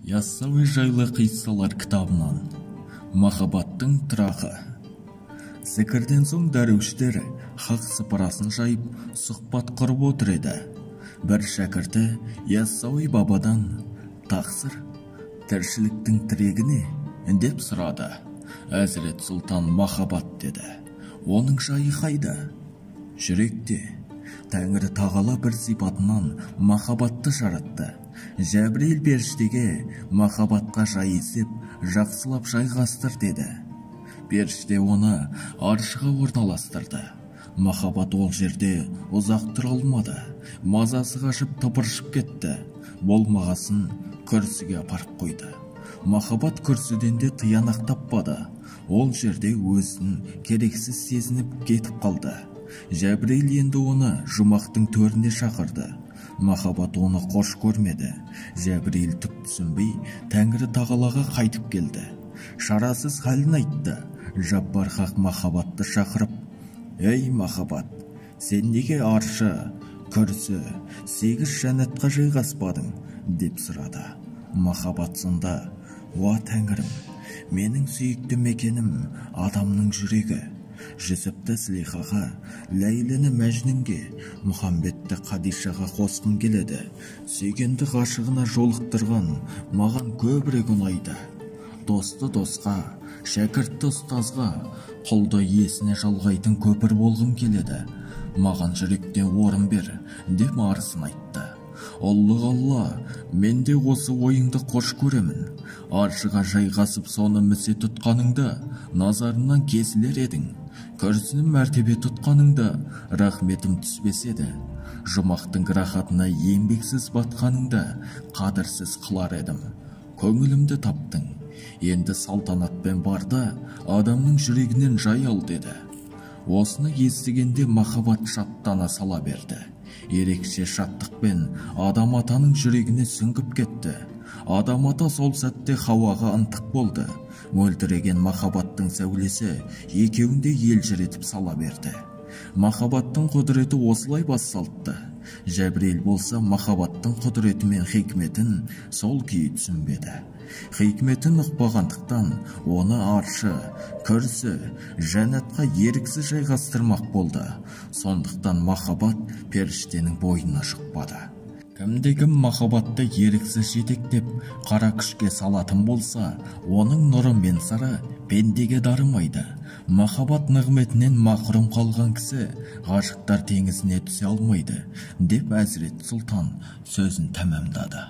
Яссауи жайлы қиссалар кітабынан махаббаттың тұрағы. Зікірден соң дәреуіштер хақ сыпырасын жайып сұхбат құрып отыр еді. Бір шәкірті Яссауи бабадан тақсыр тіршіліктің тірегі не деп сұрады. Әзірет Сұлтан махаббат деді. Оның жайы қайда? Жүректе. Тәңірі тағала бір сипатынан махаббатты жаратты. Жәбірейіл періштеге махаббатқа жай іздеп, жақсылап жайғастыр деді. Періште оны аршыға орналастырды. Махаббат ол жерде ұзақ тұра алмады. Мазасы қашып тыпыршып кетті. Болмағасын күрсіге апарып қойды. Махаббат күрсіден де тиянақ таппады. Ол жерде өзін керексіз сезініп кетіп қалды. Жәбірейіл енді оны жұмақтың төріне шақырды. Махаббат оны қош көрмеді. Жәбірейіл түк түсінбей Тәңірі тағалаға қайтып келді. Шарасыз халін айтты. Жаббар хақ махаббатты шақырып: «Ей махаббат, сен неге аршы, күрсі, 8 жәннатқа жайғаспадың?» деп сұрады. Махаббат сонда: «Уа Тәңірім, менің сүйікті мекенім адамның жүрегі. Жүсіпті Зілейхаға, Ләйліні Мәжнүнге, Мұхамбетті Қадишаға қосқым келеді. Сүйгенді ғашығына жолықтырған маған көбірек ұнайды. Досты досқа, шәкіртті ұстазға, құлды иесіне жалғайтын көпір болғым келеді. Маған жүректен орын бер» деп арысын айтты. «Аллах Алла, мен де осы ойыңды қош көремін. Аршыға жайғасып соны місе тұтқаныңда назарынан кесілер едің. Күрсінім мәртебе тұтқаныңда рахметім түспес еді. Жұмақтың рахатына еңбексіз батқаныңда қадірсіз қылар едім. Көңілімді таптың. Енді салтанатпен барда адамның жүрегінен жай ал» деді. Осыны естігенде махаббат шаттана сала берді. Ерекше шаттықпен адам атаның жүрегіне сүңгіп кетті. Адам ата сол сәтте Хауаға ынтық болды. Мөлдіреген махаббаттың сәулесі екеуінде елжіретіп сала берді. Махаббаттың құдіреті осылай басталды. Жәбірейіл болса махаббаттың құдіреті мен хикметін сол күйі түсінбеді. Хикметін ұқпағандықтан оны аршы, күрсі, жәннатқа еріксіз жайғастырмақ болды. Сондықтан махаббат періштенің бойына шықпады. Кімде-кім махаббатты еріксіз жетектеп, қара күшке салатын болса, оның нұры мен сыры пендеге дарымайды. Махаббат нығметінен мақрұм қалған кісі ғашықтар теңізіне түсе алмайды деп Әзірет Сұлтан сөзін тәмамдады.